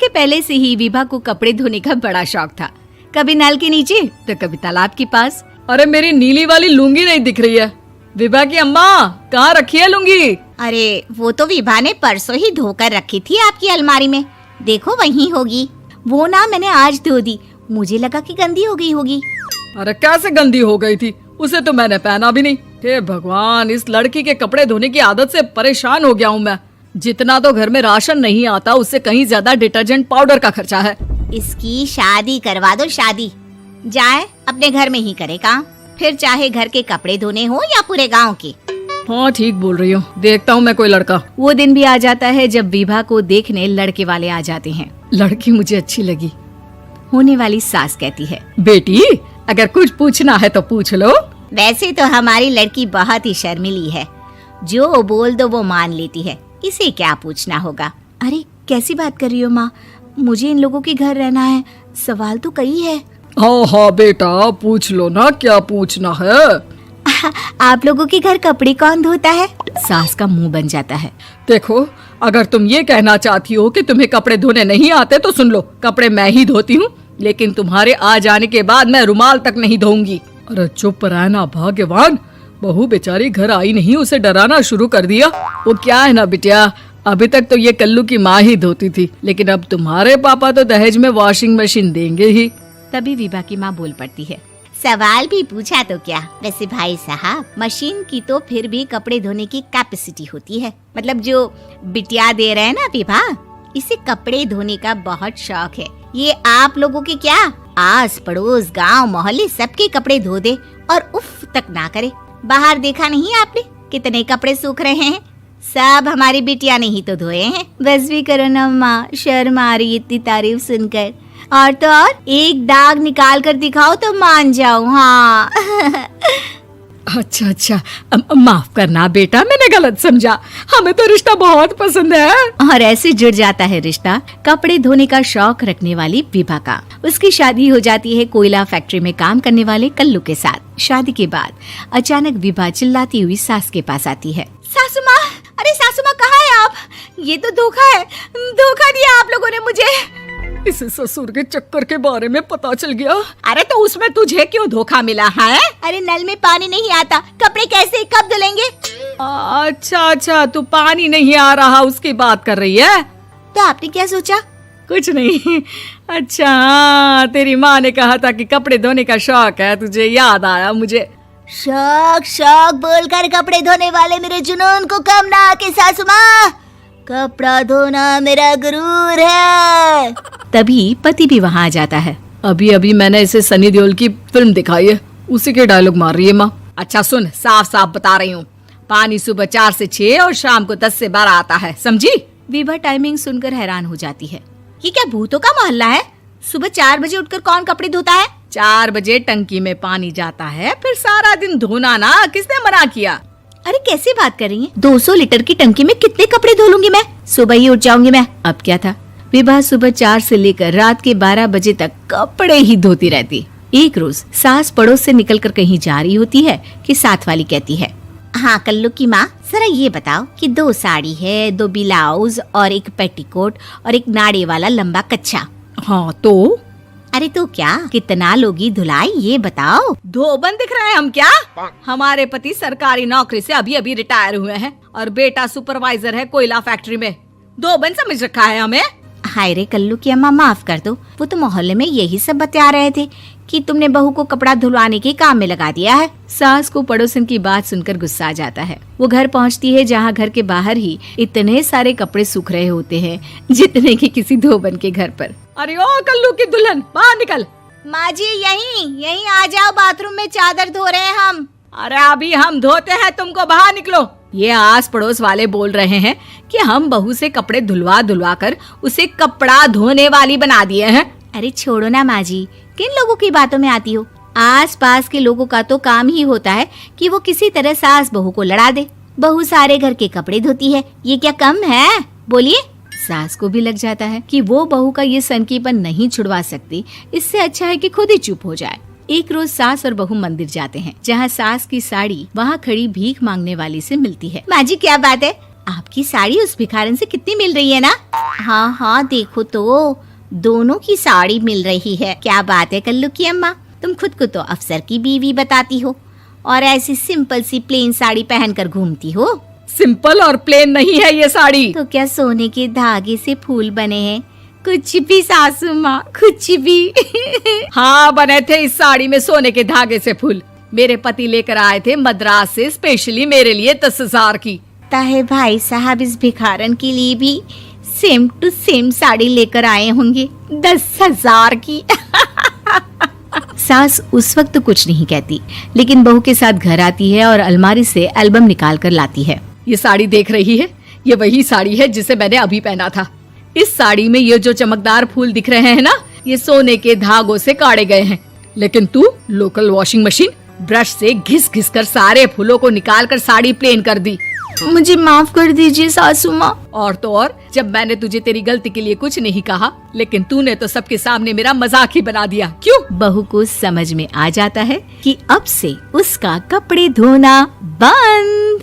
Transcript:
कि पहले से ही विभा को कपड़े धोने का बड़ा शौक था। कभी नल के नीचे तो कभी तालाब के पास। अरे मेरी नीली वाली लुंगी नहीं दिख रही है। विभा की अम्मा, कहाँ रखी है लुंगी? अरे वो तो विभा ने परसों ही धोकर रखी थी आपकी अलमारी में, देखो वहीं होगी। वो ना मैंने आज धो दी, मुझे लगा कि गंदी हो गई होगी। अरे कैसे गंदी हो गई थी? उसे तो मैंने पहना भी नहीं। हे भगवान, इस लड़की के कपड़े धोने की आदत से परेशान हो गया हूँ मैं। जितना तो घर में राशन नहीं आता, उससे कहीं ज्यादा डिटर्जेंट पाउडर का खर्चा है। इसकी शादी करवा दो, शादी। जाए अपने घर में ही करे काम, फिर चाहे घर के कपड़े धोने हो या पूरे गांव के। हाँ ठीक बोल रही हो, देखता हूँ मैं कोई लड़का। वो दिन भी आ जाता है जब विभा को देखने लड़के वाले आ जाते हैं। लड़की मुझे अच्छी लगी। होने वाली सास कहती है, बेटी अगर कुछ पूछना है तो पूछ लो। वैसे तो हमारी लड़की बहुत ही शर्मीली है, जो बोल दो वो मान लेती है, इसे क्या पूछना होगा। अरे कैसी बात कर रही हो माँ, मुझे इन लोगों के घर रहना है, सवाल तो कई है। हाँ हाँ बेटा, पूछ लो ना, क्या पूछना है। आप लोगों के घर कपड़े कौन धोता है? सास का मुंह बन जाता है। देखो, अगर तुम ये कहना चाहती हो कि तुम्हें कपड़े धोने नहीं आते तो सुन लो, कपड़े मैं ही धोती हूँ, लेकिन तुम्हारे आ जाने के बाद मैं रुमाल तक नहीं धोऊंगी। अरे चुप रहना भाग्यवान, बहू बेचारी घर आई नहीं, उसे डराना शुरू कर दिया। वो क्या है ना बिटिया, अभी तक तो ये कल्लू की माँ ही धोती थी, लेकिन अब तुम्हारे पापा तो दहेज में वॉशिंग मशीन देंगे ही। तभी विभा की माँ बोल पड़ती है, सवाल भी पूछा तो क्या। वैसे भाई साहब, मशीन की तो फिर भी कपड़े धोने की कैपेसिटी होती है। मतलब जो बिटिया दे रहे हैं ना विभा, इसे कपड़े धोने का बहुत शौक है। ये आप लोगों के क्या, आस पड़ोस गांव मोहल्ले सबके कपड़े धो दे और उफ तक ना करे। बाहर देखा नहीं आपने कितने कपड़े सूख रहे हैं? सब हमारी बिटिया ने ही तो धोए हैं। बस भी करो ना माँ, शर्म आ रही इतनी तारीफ सुनकर। और तो और एक दाग निकाल कर दिखाओ तो मान जाऊं। हाँ अच्छा अच्छा, माफ करना बेटा, मैंने गलत समझा। हमें तो रिश्ता बहुत पसंद है। और ऐसे जुड़ जाता है रिश्ता कपड़े धोने का शौक रखने वाली विभा का। उसकी शादी हो जाती है कोयला फैक्ट्री में काम करने वाले कल्लू के साथ। शादी के बाद अचानक विभा चिल्लाती हुई सास के पास आती है। सासू माँ, अरे सासू माँ कहाँ है आप? ये तो धोखा है, धोखा दिया आप लोगों ने मुझे। इसे ससुर के चक्कर के बारे में पता चल गया। अरे तो उसमें तुझे क्यों धोखा मिला है? अरे नल में पानी नहीं आता, कपड़े कैसे कब धुलेंगे? अच्छा अच्छा, तू पानी नहीं आ रहा उसकी बात कर रही है। तो आपने क्या सोचा? कुछ नहीं। अच्छा, तेरी माँ ने कहा था कि कपड़े धोने का शौक है, तुझे याद आया मुझे। शौक शौक बोलकर कपड़े धोने वाले मेरे जुनून को कम ना आके सासू माँ, कपड़ा धोना मेरा गुरूर है। तभी पति भी वहाँ आ जाता है। अभी अभी मैंने इसे सनी देओल की फिल्म दिखाई है, उसी के डायलॉग मार रही है माँ। अच्छा सुन, साफ साफ बता रही हूँ, पानी सुबह 4 से 6 और शाम को 10 से 12 आता है, समझी? विभा टाइमिंग सुनकर हैरान हो जाती है। ये क्या भूतों का मोहल्ला है? सुबह 4 बजे उठकर कौन कपड़े धोता है? 4 बजे टंकी में पानी जाता है, फिर सारा दिन धोना ना, किसने मना किया? अरे कैसी बात कर रही हैं? 200 लीटर की टंकी में कितने कपड़े धो लूंगी मैं? सुबह ही उठ जाऊंगी मैं। अब क्या था, विभा सुबह 4 से लेकर रात के 12 बजे तक कपड़े ही धोती रहती। एक रोज सास पड़ोस से निकलकर कहीं जा रही होती है कि साथ वाली कहती है, हाँ कल्लू की माँ, जरा ये बताओ कि 2 साड़ी है, 2 ब्लाउज और एक पेटीकोट और एक नाड़े वाला लंबा कच्छा। हाँ तो? अरे तो क्या, कितना लोगी धुलाई ये बताओ। धोबन दिख रहे हैं हम क्या? हमारे पति सरकारी नौकरी से अभी अभी रिटायर हुए हैं और बेटा सुपरवाइजर है कोयला फैक्ट्री में। धोबन समझ रखा है हमें। हाय रे कल्लू की अम्मा, माफ कर दो, वो तो मोहल्ले में यही सब बता रहे थे कि तुमने बहू को कपड़ा धुलवाने के काम में लगा दिया है। सास को पड़ोसन की बात सुनकर गुस्सा आ जाता है। वो घर पहुंचती है जहां घर के बाहर ही इतने सारे कपड़े सूख रहे होते हैं जितने कि किसी धोबन के घर पर। अरे ओ कल्लू की दुल्हन, बाहर निकल। माँ जी यहीं आ जाओ, बाथरूम में चादर धो रहे हैं हम। अरे अभी हम धोते हैं, तुमको बाहर निकलो। ये आस पड़ोस वाले बोल रहे हैं कि हम बहू से कपड़े धुलवा धुलवा कर उसे कपड़ा धोने वाली बना दिए हैं। अरे छोड़ो ना माँ जी, किन लोगों की बातों में आती हो? आस पास के लोगों का तो काम ही होता है कि वो किसी तरह सास बहू को लड़ा दे। बहू सारे घर के कपड़े धोती है, ये क्या कम है? बोलिए। सास को भी लग जाता है कि वो बहू का ये सनकीपन नहीं छुड़वा सकती, इससे अच्छा है कि खुद ही चुप हो जाए। एक रोज सास और बहू मंदिर जाते हैं, जहाँ सास की साड़ी वहाँ खड़ी भीख मांगने वाली से मिलती है। माँ जी क्या बात है, आपकी साड़ी उस भिखारन से कितनी मिल रही है ना? हाँ हाँ देखो तो, दोनों की साड़ी मिल रही है। क्या बात है कल्लू की अम्मा, तुम खुद को तो अफसर की बीवी बताती हो और ऐसी सिंपल सी प्लेन साड़ी पहनकर घूमती हो। सिंपल और प्लेन नहीं है ये साड़ी। तो क्या सोने के धागे से फूल बने हैं? कुछ भी सासू माँ, कुछ भी। हाँ, बने थे इस साड़ी में सोने के धागे से फूल। मेरे पति लेकर आए थे मद्रास से स्पेशली मेरे लिए 10,000 की। ताहे भाई साहब इस भिखारन के लिए भी सेम टू सेम साड़ी लेकर आए होंगे 10,000 की। सास उस वक्त तो कुछ नहीं कहती, लेकिन बहू के साथ घर आती है और अलमारी से एल्बम निकाल कर लाती है। ये साड़ी देख रही है, ये वही साड़ी है जिसे मैंने अभी पहना था। इस साड़ी में ये जो चमकदार फूल दिख रहे हैं ना, ये सोने के धागों से काढ़े गए हैं। लेकिन तू लोकल वॉशिंग मशीन ब्रश से घिस घिस कर सारे फूलों को निकाल कर साड़ी प्लेन कर दी। मुझे माफ कर दीजिए सासू माँ। और तो और, जब मैंने तुझे तेरी गलती के लिए कुछ नहीं कहा, लेकिन तूने तो सबके सामने मेरा मजाक ही बना दिया। क्यों? बहू को समझ में आ जाता है कि अब से उसका कपड़े धोना बंद।